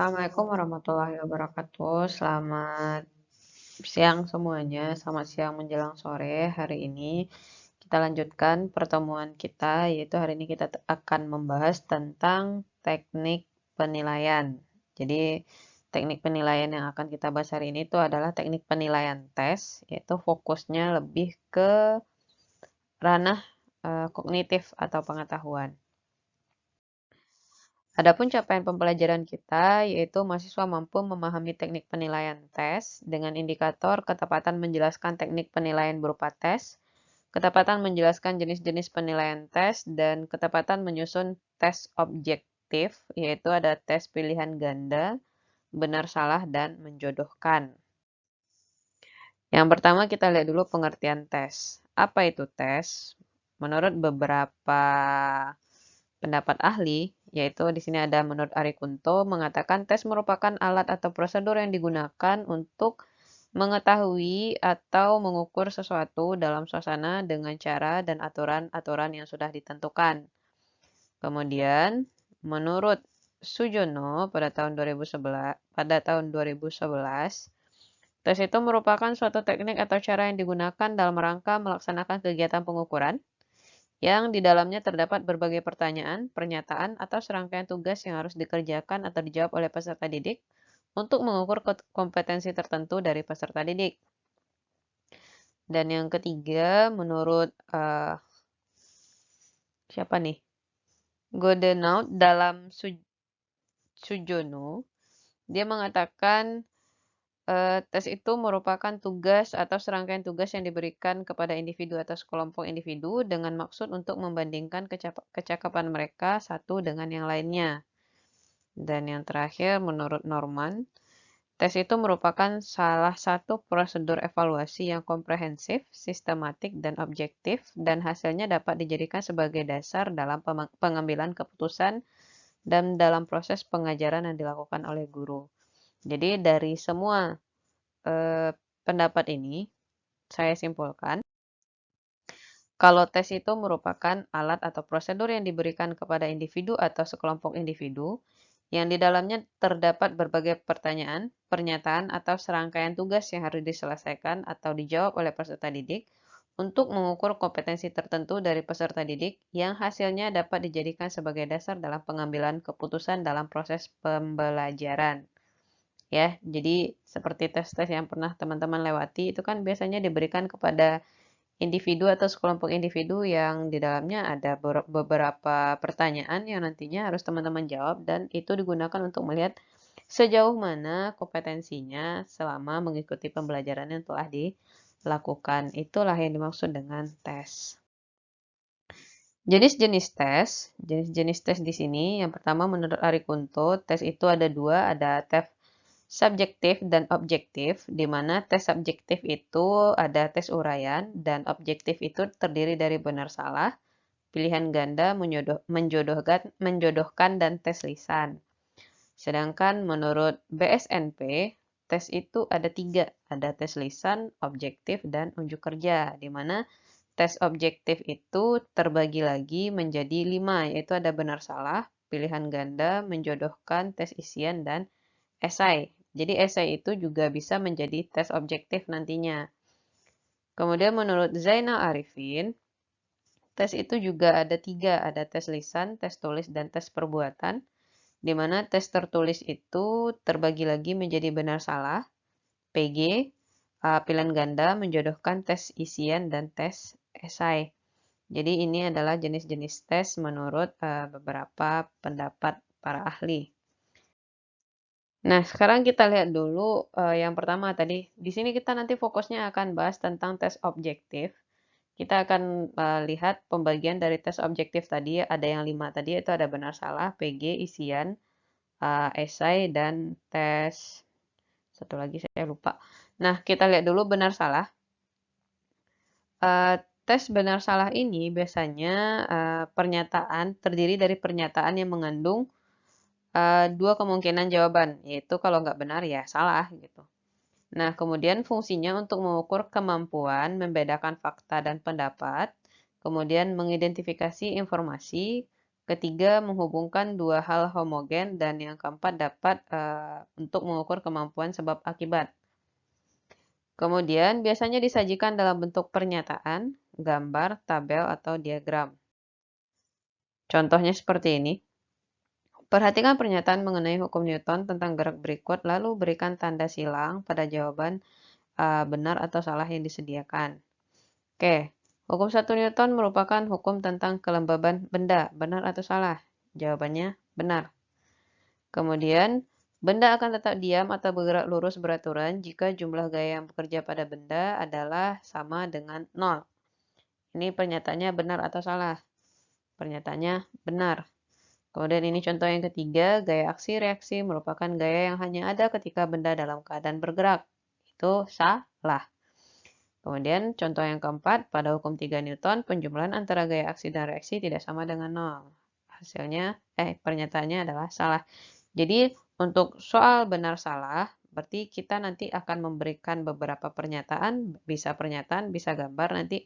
Assalamualaikum warahmatullahi wabarakatuh. Selamat siang semuanya. Selamat siang menjelang sore. Hari ini kita lanjutkan pertemuan kita, yaitu hari ini kita akan membahas tentang teknik penilaian. Jadi, teknik penilaian yang akan kita bahas hari ini itu adalah teknik penilaian tes, yaitu fokusnya lebih ke ranah kognitif atau pengetahuan. Adapun capaian pembelajaran kita, yaitu mahasiswa mampu memahami teknik penilaian tes dengan indikator ketepatan menjelaskan teknik penilaian berupa tes, ketepatan menjelaskan jenis-jenis penilaian tes, dan ketepatan menyusun tes objektif, yaitu ada tes pilihan ganda, benar salah, dan menjodohkan. Yang pertama kita lihat dulu pengertian tes. Apa itu tes? Menurut beberapa pendapat ahli, yaitu di sini ada menurut Ari Kunto, mengatakan tes merupakan alat atau prosedur yang digunakan untuk mengetahui atau mengukur sesuatu dalam suasana dengan cara dan aturan-aturan yang sudah ditentukan. Kemudian, menurut Sujono pada tahun 2011, tes itu merupakan suatu teknik atau cara yang digunakan dalam rangka melaksanakan kegiatan pengukuran yang di dalamnya terdapat berbagai pertanyaan, pernyataan, atau serangkaian tugas yang harus dikerjakan atau dijawab oleh peserta didik untuk mengukur kompetensi tertentu dari peserta didik. Dan yang ketiga, menurut siapa nih? Godenaut dalam Sujono, dia mengatakan tes itu merupakan tugas atau serangkaian tugas yang diberikan kepada individu atau sekelompok individu dengan maksud untuk membandingkan kecakapan mereka satu dengan yang lainnya. Dan yang terakhir, menurut Norman, tes itu merupakan salah satu prosedur evaluasi yang komprehensif, sistematik, dan objektif, dan hasilnya dapat dijadikan sebagai dasar dalam pengambilan keputusan dan dalam proses pengajaran yang dilakukan oleh guru. Jadi dari semua pendapat ini, saya simpulkan, kalau tes itu merupakan alat atau prosedur yang diberikan kepada individu atau sekelompok individu, yang di dalamnya terdapat berbagai pertanyaan, pernyataan, atau serangkaian tugas yang harus diselesaikan atau dijawab oleh peserta didik untuk mengukur kompetensi tertentu dari peserta didik yang hasilnya dapat dijadikan sebagai dasar dalam pengambilan keputusan dalam proses pembelajaran. Ya, jadi seperti tes-tes yang pernah teman-teman lewati itu kan biasanya diberikan kepada individu atau sekelompok individu yang di dalamnya ada beberapa pertanyaan yang nantinya harus teman-teman jawab dan itu digunakan untuk melihat sejauh mana kompetensinya selama mengikuti pembelajaran yang telah dilakukan. Itulah yang dimaksud dengan tes. Jenis-jenis tes di sini, yang pertama menurut Ari Kunto, tes itu ada dua, ada tes subjektif dan objektif, di mana tes subjektif itu ada tes uraian dan objektif itu terdiri dari benar salah, pilihan ganda, menjodohkan, dan tes lisan. Sedangkan menurut BSNP, tes itu ada tiga, ada tes lisan, objektif, dan unjuk kerja, di mana tes objektif itu terbagi lagi menjadi 5, yaitu ada benar salah, pilihan ganda, menjodohkan, tes isian, dan esai. Jadi esai itu juga bisa menjadi tes objektif nantinya. Kemudian menurut Zainal Arifin, tes itu juga ada 3, ada tes lisan, tes tulis, dan tes perbuatan. Di mana tes tertulis itu terbagi lagi menjadi benar salah, PG, pilihan ganda, menjodohkan, tes isian, dan tes esai. Jadi ini adalah jenis-jenis tes menurut beberapa pendapat para ahli. Nah, sekarang kita lihat dulu yang pertama tadi. Di sini kita nanti fokusnya akan bahas tentang tes objektif. Kita akan lihat pembagian dari tes objektif tadi. Ada yang 5 tadi, itu ada benar salah, PG, isian, esai, dan tes. Satu lagi saya lupa. Nah, kita lihat dulu benar salah. Tes benar salah ini biasanya pernyataan terdiri dari pernyataan yang mengandung dua kemungkinan jawaban, yaitu kalau nggak benar ya salah gitu. Nah, kemudian fungsinya untuk mengukur kemampuan membedakan fakta dan pendapat, kemudian mengidentifikasi informasi, ketiga menghubungkan dua hal homogen, dan yang keempat dapat untuk mengukur kemampuan sebab akibat. Kemudian biasanya disajikan dalam bentuk pernyataan, gambar, tabel, atau diagram. Contohnya seperti ini. Perhatikan pernyataan mengenai hukum Newton tentang gerak berikut, lalu berikan tanda silang pada jawaban benar atau salah yang disediakan. Oke, hukum 1 Newton merupakan hukum tentang kelembaban benda, benar atau salah? Jawabannya benar. Kemudian, benda akan tetap diam atau bergerak lurus beraturan jika jumlah gaya yang bekerja pada benda adalah sama dengan 0. Ini pernyataannya benar atau salah? Pernyataannya benar. Kemudian ini contoh yang ketiga, gaya aksi-reaksi merupakan gaya yang hanya ada ketika benda dalam keadaan bergerak. Itu salah. Kemudian contoh yang keempat, pada hukum 3 Newton, penjumlahan antara gaya aksi dan reaksi tidak sama dengan 0. Pernyataannya adalah salah. Jadi untuk soal benar salah, berarti kita nanti akan memberikan beberapa pernyataan, bisa gambar, nanti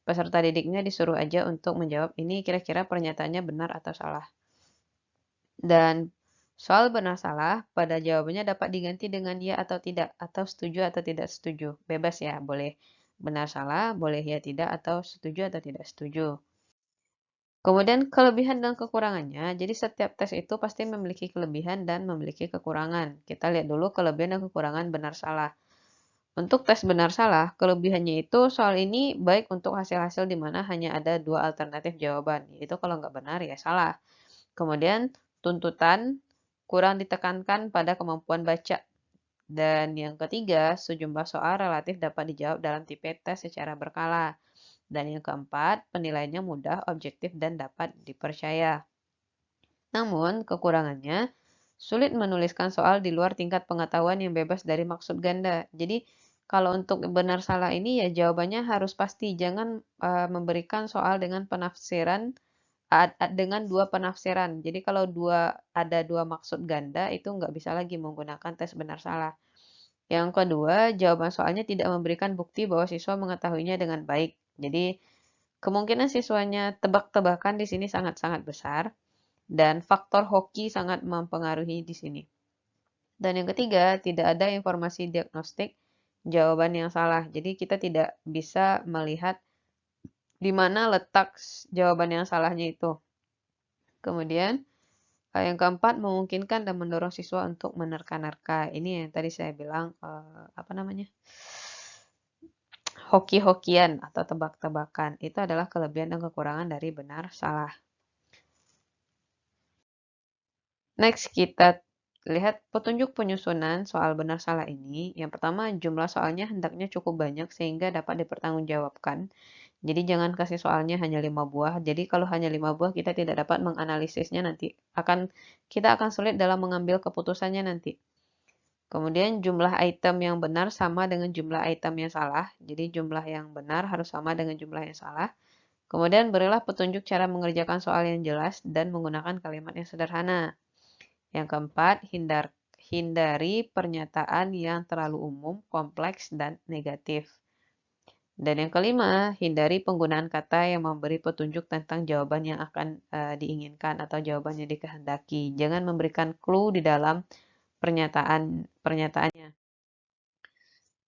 peserta didiknya disuruh aja untuk menjawab ini kira-kira pernyataannya benar atau salah. Dan soal benar salah, pada jawabannya dapat diganti dengan ya atau tidak, atau setuju atau tidak setuju. Bebas ya, boleh benar salah, boleh ya tidak, atau setuju atau tidak setuju. Kemudian kelebihan dan kekurangannya, jadi setiap tes itu pasti memiliki kelebihan dan memiliki kekurangan. Kita lihat dulu kelebihan dan kekurangan benar salah. Untuk tes benar salah, kelebihannya itu soal ini baik untuk hasil-hasil di mana hanya ada dua alternatif jawaban, yaitu kalau nggak benar ya salah. Kemudian tuntutan kurang ditekankan pada kemampuan baca. Dan yang ketiga, sejumlah soal relatif dapat dijawab dalam tipe tes secara berkala. Dan yang keempat, penilaiannya mudah, objektif, dan dapat dipercaya. Namun, kekurangannya, sulit menuliskan soal di luar tingkat pengetahuan yang bebas dari maksud ganda. Jadi, kalau untuk benar salah ini ya jawabannya harus pasti. Jangan memberikan soal dengan penafsiran dengan dua penafsiran. Jadi kalau ada dua maksud ganda itu nggak bisa lagi menggunakan tes benar salah. Yang kedua, jawaban soalnya tidak memberikan bukti bahwa siswa mengetahuinya dengan baik. Jadi kemungkinan siswanya tebak-tebakan di sini sangat-sangat besar dan faktor hoki sangat mempengaruhi di sini. Dan yang ketiga, tidak ada informasi diagnostik jawaban yang salah. Jadi kita tidak bisa melihat di mana letak jawaban yang salahnya itu. Kemudian, yang keempat, memungkinkan dan mendorong siswa untuk menerka-nerka. Ini yang tadi saya bilang, hoki-hokian atau tebak-tebakan. Itu adalah kelebihan dan kekurangan dari benar salah. Next, kita lihat petunjuk penyusunan soal benar salah ini. Yang pertama, jumlah soalnya hendaknya cukup banyak sehingga dapat dipertanggungjawabkan. Jadi jangan kasih soalnya hanya 5 buah. Jadi kalau hanya 5 buah kita tidak dapat menganalisisnya nanti. Kita akan sulit dalam mengambil keputusannya nanti. Kemudian jumlah item yang benar sama dengan jumlah item yang salah. Jadi jumlah yang benar harus sama dengan jumlah yang salah. Kemudian berilah petunjuk cara mengerjakan soal yang jelas dan menggunakan kalimat yang sederhana. Yang keempat, hindari pernyataan yang terlalu umum, kompleks, dan negatif. Dan yang kelima, hindari penggunaan kata yang memberi petunjuk tentang jawaban yang akan diinginkan atau jawaban yang dikehendaki. Jangan memberikan clue di dalam pernyataannya.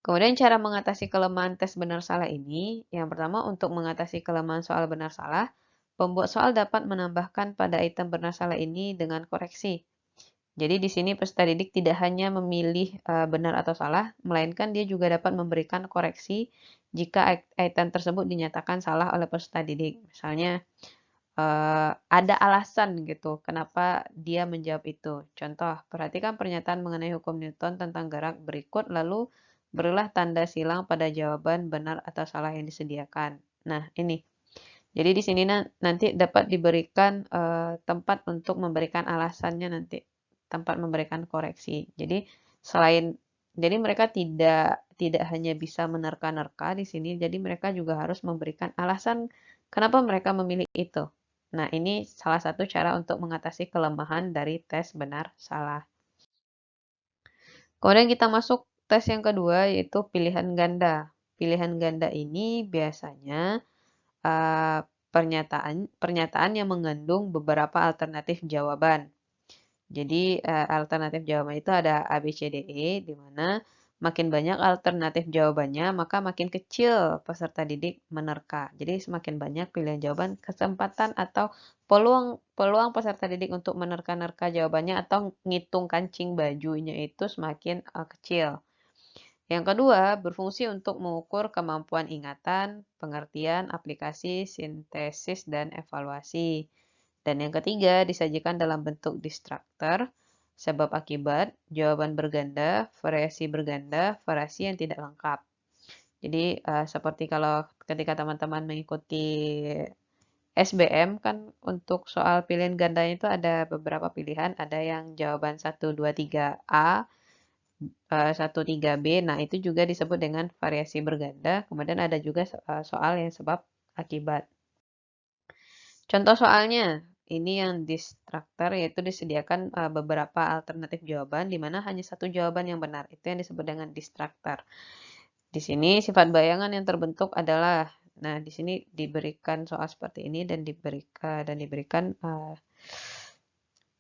Kemudian cara mengatasi kelemahan tes benar salah ini, yang pertama untuk mengatasi kelemahan soal benar salah, pembuat soal dapat menambahkan pada item benar salah ini dengan koreksi. Jadi di sini peserta didik tidak hanya memilih benar atau salah, melainkan dia juga dapat memberikan koreksi jika item tersebut dinyatakan salah oleh peserta didik. Misalnya ada alasan gitu kenapa dia menjawab itu. Contoh, perhatikan pernyataan mengenai hukum Newton tentang gerak berikut, lalu berilah tanda silang pada jawaban benar atau salah yang disediakan. Nah, ini. Jadi di sini nanti dapat diberikan tempat untuk memberikan alasannya nanti, tempat memberikan koreksi. Jadi mereka tidak hanya bisa menerka-nerka di sini, jadi mereka juga harus memberikan alasan kenapa mereka memilih itu. Nah, ini salah satu cara untuk mengatasi kelemahan dari tes benar salah. Kemudian kita masuk tes yang kedua yaitu pilihan ganda. Pilihan ganda ini biasanya pernyataan yang mengandung beberapa alternatif jawaban. Jadi alternatif jawaban itu ada A, B, C, D, E, di mana makin banyak alternatif jawabannya, maka makin kecil peserta didik menerka. Jadi semakin banyak pilihan jawaban, kesempatan atau peluang peserta didik untuk menerka-nerka jawabannya atau ngitung kancing bajunya itu semakin kecil. Yang kedua, berfungsi untuk mengukur kemampuan ingatan, pengertian, aplikasi, sintesis, dan evaluasi. Dan yang ketiga, disajikan dalam bentuk distractor, sebab akibat, jawaban berganda, variasi yang tidak lengkap. Jadi, seperti kalau ketika teman-teman mengikuti SBM, kan untuk soal pilihan gandanya itu ada beberapa pilihan, ada yang jawaban 1, 2, 3A, 1, 3B. Nah, itu juga disebut dengan variasi berganda. Kemudian ada juga soal yang sebab akibat. Contoh soalnya, ini yang distractor, yaitu disediakan beberapa alternatif jawaban, di mana hanya satu jawaban yang benar. Itu yang disebut dengan distractor. Di sini sifat bayangan yang terbentuk adalah, nah di sini diberikan soal seperti ini dan diberikan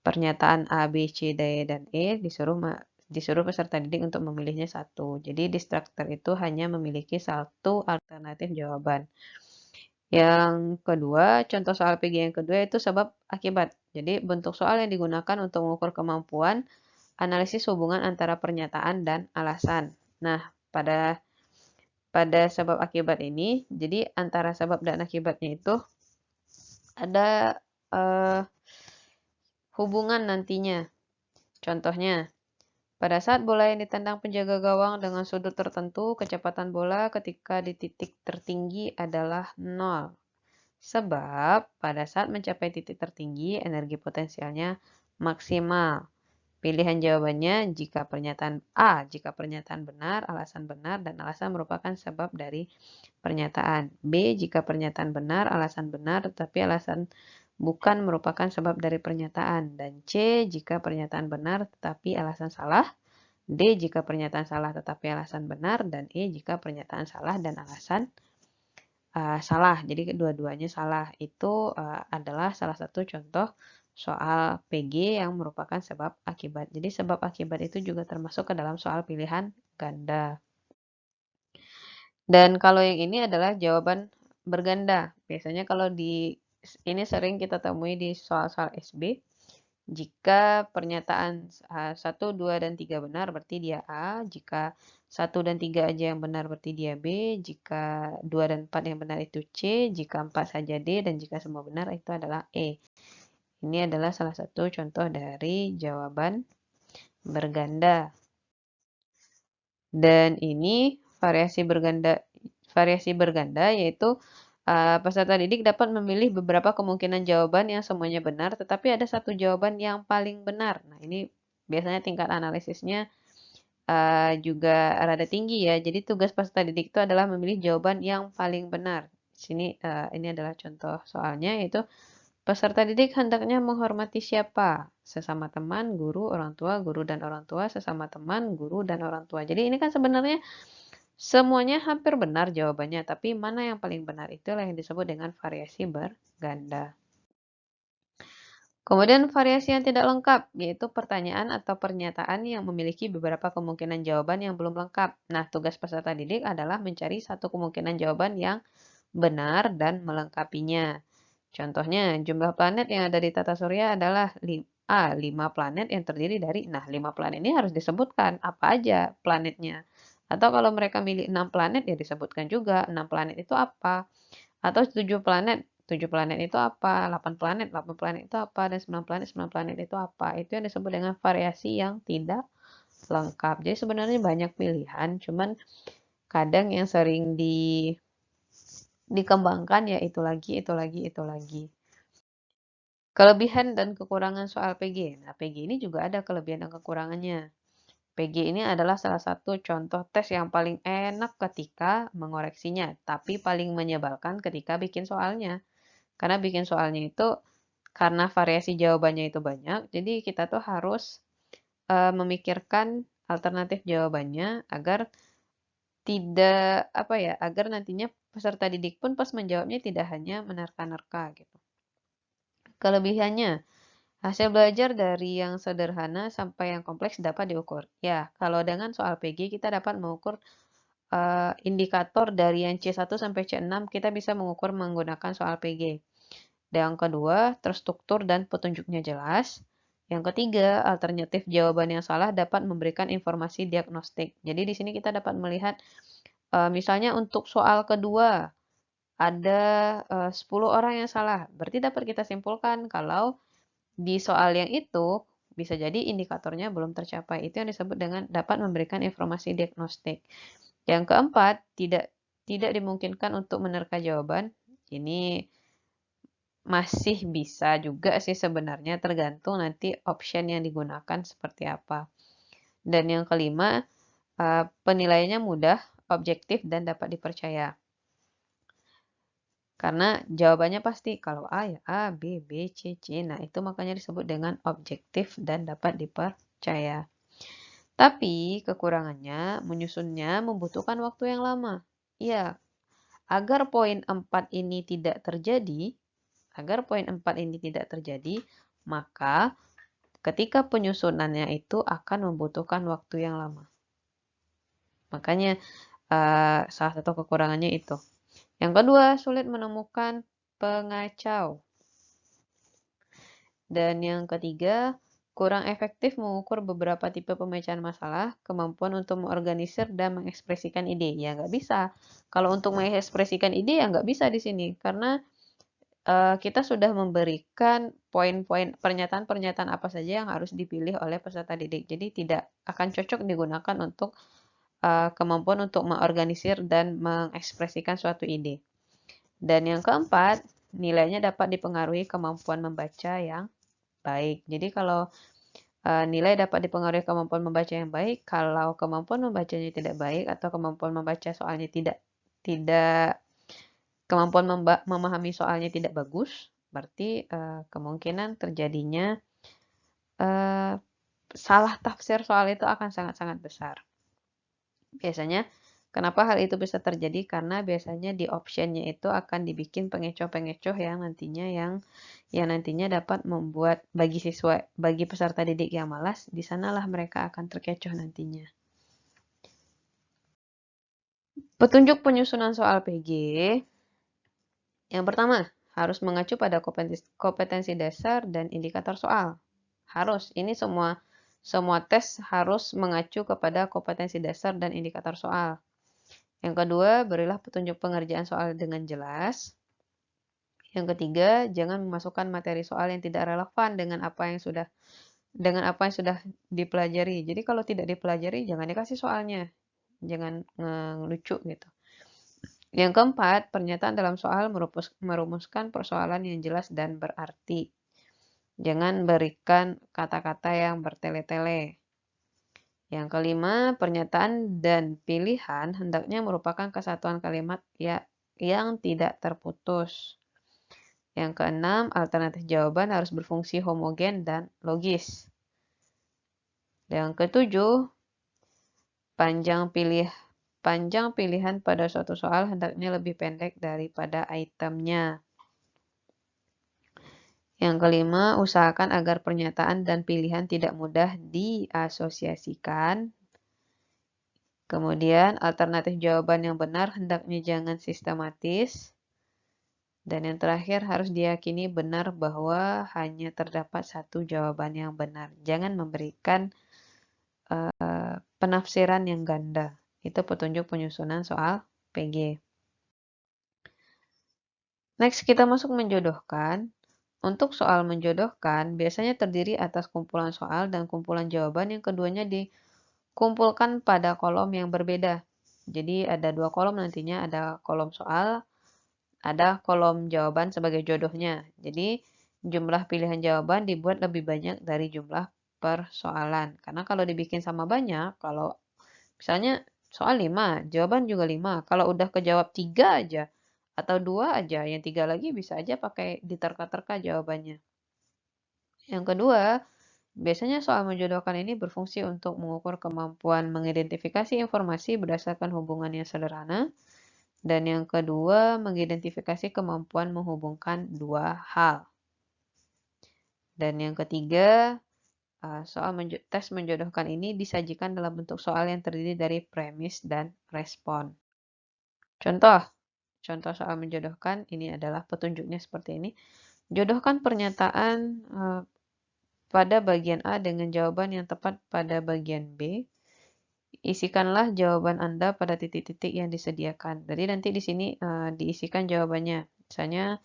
pernyataan A, B, C, D, dan E, disuruh peserta didik untuk memilihnya satu. Jadi distractor itu hanya memiliki satu alternatif jawaban. Yang kedua, contoh soal PG yang kedua itu sebab akibat. Jadi bentuk soal yang digunakan untuk mengukur kemampuan analisis hubungan antara pernyataan dan alasan. Nah, pada sebab akibat ini, jadi antara sebab dan akibatnya itu ada hubungan nantinya. Contohnya, pada saat bola yang ditendang penjaga gawang dengan sudut tertentu, kecepatan bola ketika di titik tertinggi adalah 0. Sebab pada saat mencapai titik tertinggi, energi potensialnya maksimal. Pilihan jawabannya jika pernyataan A, jika pernyataan benar, alasan benar, dan alasan merupakan sebab dari pernyataan. B, jika pernyataan benar, alasan benar, tetapi alasan bukan merupakan sebab dari pernyataan. Dan C, jika pernyataan benar tetapi alasan salah. D, jika pernyataan salah tetapi alasan benar. Dan E, jika pernyataan salah dan alasan salah. Jadi kedua-duanya salah. Itu adalah salah satu contoh soal PG yang merupakan sebab akibat. Jadi sebab akibat itu juga termasuk ke dalam soal pilihan ganda. Dan kalau yang ini adalah jawaban berganda. Biasanya kalau ini sering kita temui di soal-soal SB. Jika pernyataan 1, 2, dan 3 benar berarti dia A. Jika 1 dan 3 aja yang benar berarti dia B. Jika 2 dan 4 yang benar itu C. Jika 4 saja D. Dan jika semua benar itu adalah E. Ini adalah salah satu contoh dari jawaban berganda. Dan ini variasi berganda yaitu peserta didik dapat memilih beberapa kemungkinan jawaban yang semuanya benar, tetapi ada satu jawaban yang paling benar. Nah, ini biasanya tingkat analisisnya juga rada tinggi ya. Jadi tugas peserta didik itu adalah memilih jawaban yang paling benar. Di sini ini adalah contoh soalnya, yaitu peserta didik hendaknya menghormati siapa? Sesama teman, guru, guru dan orang tua, sesama teman, guru dan orang tua. Jadi ini kan sebenarnya semuanya hampir benar jawabannya, tapi mana yang paling benar itulah yang disebut dengan variasi berganda. Kemudian variasi yang tidak lengkap, yaitu pertanyaan atau pernyataan yang memiliki beberapa kemungkinan jawaban yang belum lengkap. Nah, tugas peserta didik adalah mencari satu kemungkinan jawaban yang benar dan melengkapinya. Contohnya, jumlah planet yang ada di tata surya adalah 5 planet yang terdiri dari, nah 5 planet ini harus disebutkan apa aja planetnya. Atau kalau mereka milih 6 planet, ya disebutkan juga 6 planet itu apa. Atau 7 planet itu apa, 8 planet itu apa, dan 9 planet itu apa. Itu yang disebut dengan variasi yang tidak lengkap. Jadi sebenarnya banyak pilihan, cuman kadang yang sering dikembangkan ya itu lagi. Kelebihan dan kekurangan soal PG. Nah, PG ini juga ada kelebihan dan kekurangannya. PG ini adalah salah satu contoh tes yang paling enak ketika mengoreksinya, tapi paling menyebalkan ketika bikin soalnya. Karena bikin soalnya itu, karena variasi jawabannya itu banyak, jadi kita tuh harus memikirkan alternatif jawabannya agar tidak, agar nantinya peserta didik pun pas menjawabnya tidak hanya menerka-nerka gitu. Kelebihannya, hasil belajar dari yang sederhana sampai yang kompleks dapat diukur. Ya, kalau dengan soal PG kita dapat mengukur indikator dari yang C1 sampai C6 kita bisa mengukur menggunakan soal PG. Yang kedua, terstruktur dan petunjuknya jelas. Yang ketiga, alternatif jawaban yang salah dapat memberikan informasi diagnostik. Jadi di sini kita dapat melihat misalnya untuk soal kedua ada 10 orang yang salah. Berarti dapat kita simpulkan kalau di soal yang itu bisa jadi indikatornya belum tercapai. Itu yang disebut dengan dapat memberikan informasi diagnostik. Yang keempat, tidak dimungkinkan untuk menerka jawaban. Ini masih bisa juga sih sebenarnya, tergantung nanti option yang digunakan seperti apa. Dan yang kelima, penilaiannya mudah, objektif, dan dapat dipercaya. Karena jawabannya pasti kalau A ya A, B, B, C, C. Nah, itu makanya disebut dengan objektif dan dapat dipercaya. Tapi kekurangannya menyusunnya membutuhkan waktu yang lama. Iya, agar poin 4 ini tidak terjadi, maka ketika penyusunannya itu akan membutuhkan waktu yang lama. Makanya salah satu kekurangannya itu. Yang kedua, sulit menemukan pengacau. Dan yang ketiga, kurang efektif mengukur beberapa tipe pemecahan masalah, kemampuan untuk mengorganisir dan mengekspresikan ide. Ya, nggak bisa. Kalau untuk mengekspresikan ide, ya nggak bisa di sini. Karena kita sudah memberikan poin-poin pernyataan-pernyataan apa saja yang harus dipilih oleh peserta didik. Jadi tidak akan cocok digunakan untuk kemampuan untuk mengorganisir dan mengekspresikan suatu ide. Dan yang keempat, nilainya dapat dipengaruhi kemampuan membaca yang baik. Jadi kalau nilai dapat dipengaruhi kemampuan membaca yang baik, kalau kemampuan membacanya tidak baik atau kemampuan membaca soalnya tidak kemampuan memahami soalnya tidak bagus, berarti kemungkinan terjadinya salah tafsir soal itu akan sangat-sangat besar. Biasanya kenapa hal itu bisa terjadi? Karena biasanya di optionnya itu akan dibikin pengecoh-pengecoh yang nantinya dapat membuat bagi peserta didik yang malas, di sanalah mereka akan terkecoh nantinya. Petunjuk penyusunan soal PG. Yang pertama, harus mengacu pada kompetensi dasar dan indikator soal. Harus, ini semua tes harus mengacu kepada kompetensi dasar dan indikator soal. Yang kedua, berilah petunjuk pengerjaan soal dengan jelas. Yang ketiga, jangan memasukkan materi soal yang tidak relevan dengan apa yang sudah dipelajari. Jadi kalau tidak dipelajari, jangan dikasih soalnya. Jangan ngelucu gitu. Yang keempat, pernyataan dalam soal merumuskan persoalan yang jelas dan berarti. Jangan berikan kata-kata yang bertele-tele. Yang kelima, pernyataan dan pilihan hendaknya merupakan kesatuan kalimat yang tidak terputus. Yang keenam, alternatif jawaban harus berfungsi homogen dan logis. Yang ketujuh, panjang pilihan pada suatu soal hendaknya lebih pendek daripada itemnya. Yang kelima, usahakan agar pernyataan dan pilihan tidak mudah diasosiasikan. Kemudian, alternatif jawaban yang benar hendaknya jangan sistematis. Dan yang terakhir, harus diyakini benar bahwa hanya terdapat satu jawaban yang benar. Jangan memberikan penafsiran yang ganda. Itu petunjuk penyusunan soal PG. Next, kita masuk menjodohkan. Untuk soal menjodohkan, biasanya terdiri atas kumpulan soal dan kumpulan jawaban yang keduanya dikumpulkan pada kolom yang berbeda. Jadi ada dua kolom nantinya, ada kolom soal, ada kolom jawaban sebagai jodohnya. Jadi jumlah pilihan jawaban dibuat lebih banyak dari jumlah persoalan. Karena kalau dibikin sama banyak, kalau misalnya soal 5, jawaban juga 5. Kalau udah kejawab 3 aja, atau 2 aja, yang 3 lagi bisa aja pakai diterka-terka jawabannya. Yang kedua, biasanya soal menjodohkan ini berfungsi untuk mengukur kemampuan mengidentifikasi informasi berdasarkan hubungan yang sederhana. Dan yang kedua, mengidentifikasi kemampuan menghubungkan dua hal. Dan yang ketiga, tes menjodohkan ini disajikan dalam bentuk soal yang terdiri dari premis dan respon. Contoh soal menjodohkan ini adalah petunjuknya seperti ini. Jodohkan pernyataan pada bagian A dengan jawaban yang tepat pada bagian B. Isikanlah jawaban Anda pada titik-titik yang disediakan. Jadi nanti di sini diisikan jawabannya. Misalnya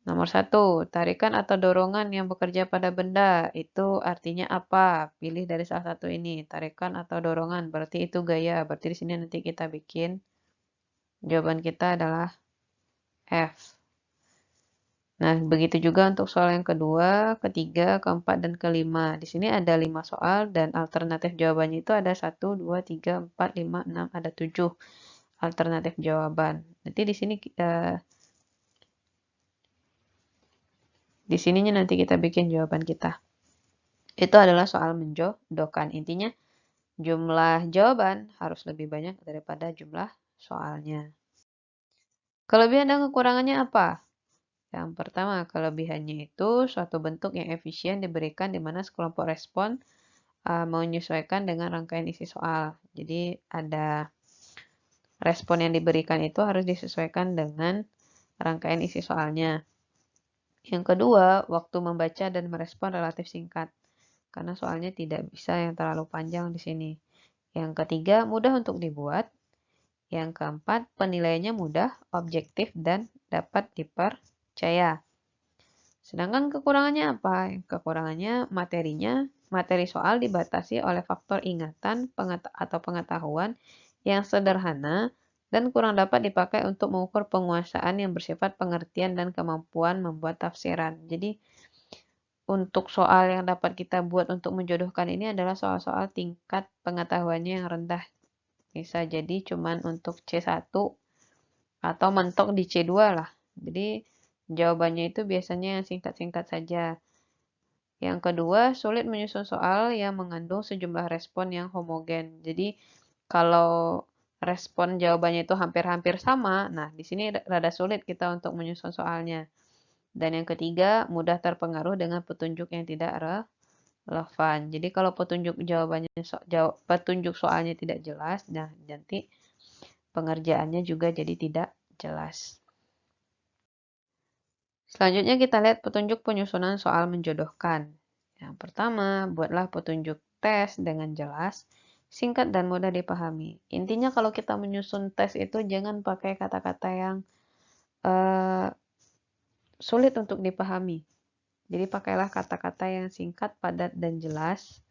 nomor 1, tarikan atau dorongan yang bekerja pada benda. Itu artinya apa? Pilih dari salah satu ini. Tarikan atau dorongan, berarti itu gaya. Berarti di sini nanti kita bikin jawaban kita adalah F. Nah, begitu juga untuk soal yang kedua, ketiga, keempat, dan kelima. Di sini ada 5 soal dan alternatif jawabannya itu ada 1, 2, 3, 4, 5, 6, ada 7 alternatif jawaban. Nanti di sininya nanti kita bikin jawaban kita. Itu adalah soal menjodohkan. Intinya jumlah jawaban harus lebih banyak daripada jumlah soalnya. Kelebihan dan kekurangannya apa? Yang pertama, kelebihannya itu suatu bentuk yang efisien diberikan di mana sekelompok respon menyesuaikan dengan rangkaian isi soal. Jadi ada respon yang diberikan itu harus disesuaikan dengan rangkaian isi soalnya. Yang kedua, waktu membaca dan merespon relatif singkat. Karena soalnya tidak bisa yang terlalu panjang di sini. Yang ketiga, mudah untuk dibuat. Yang keempat, penilaiannya mudah, objektif, dan dapat dipercaya. Sedangkan kekurangannya apa? Kekurangannya materi soal dibatasi oleh faktor ingatan atau pengetahuan yang sederhana dan kurang dapat dipakai untuk mengukur penguasaan yang bersifat pengertian dan kemampuan membuat tafsiran. Jadi, untuk soal yang dapat kita buat untuk menjodohkan ini adalah soal-soal tingkat pengetahuannya yang rendah. Bisa jadi cuman untuk C1 atau mentok di C2 lah. Jadi jawabannya itu biasanya yang singkat-singkat saja. Yang kedua, sulit menyusun soal yang mengandung sejumlah respon yang homogen. Jadi kalau respon jawabannya itu hampir-hampir sama, nah di sini rada sulit kita untuk menyusun soalnya. Dan yang ketiga, mudah terpengaruh dengan petunjuk yang tidak relevan. Jadi kalau petunjuk soalnya tidak jelas, nah nanti pengerjaannya juga jadi tidak jelas. Selanjutnya kita lihat petunjuk penyusunan soal menjodohkan. Yang pertama, buatlah petunjuk tes dengan jelas, singkat dan mudah dipahami. Intinya kalau kita menyusun tes itu jangan pakai kata-kata yang sulit untuk dipahami. Jadi pakailah kata-kata yang singkat, padat, dan jelas.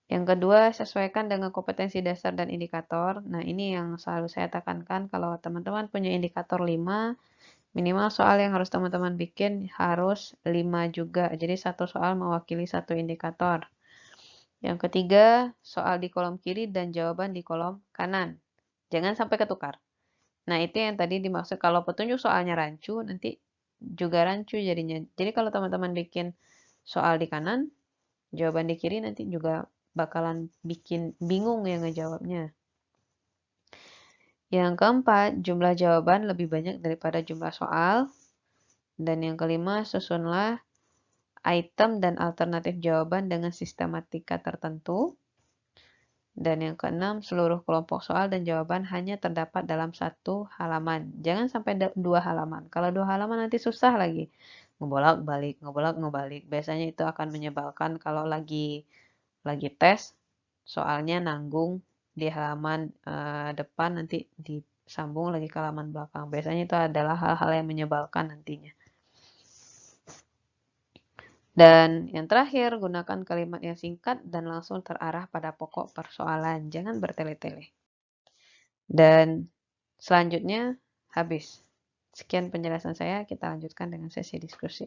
Yang kedua, sesuaikan dengan kompetensi dasar dan indikator. Nah, ini yang selalu saya tekankan kalau teman-teman punya indikator 5, minimal soal yang harus teman-teman bikin harus 5 juga. Jadi satu soal mewakili satu indikator. Yang ketiga, soal di kolom kiri dan jawaban di kolom kanan. Jangan sampai ketukar. Nah, itu yang tadi dimaksud kalau petunjuk soalnya rancu, nanti juga rancu jadinya. Jadi kalau teman-teman bikin soal di kanan, jawaban di kiri nanti juga bakalan bikin bingung yang ngejawabnya. Yang keempat, jumlah jawaban lebih banyak daripada jumlah soal. Dan yang kelima, susunlah item dan alternatif jawaban dengan sistematika tertentu. Dan yang keenam, seluruh kelompok soal dan jawaban hanya terdapat dalam satu halaman. Jangan sampai 2 halaman. Kalau 2 halaman nanti susah lagi. Ngebolak-balik. Biasanya itu akan menyebalkan kalau lagi tes, soalnya nanggung di halaman depan, nanti disambung lagi ke halaman belakang. Biasanya itu adalah hal-hal yang menyebalkan nantinya. Dan yang terakhir, gunakan kalimat yang singkat dan langsung terarah pada pokok persoalan. Jangan bertele-tele. Dan selanjutnya habis. Sekian penjelasan saya, kita lanjutkan dengan sesi diskusi.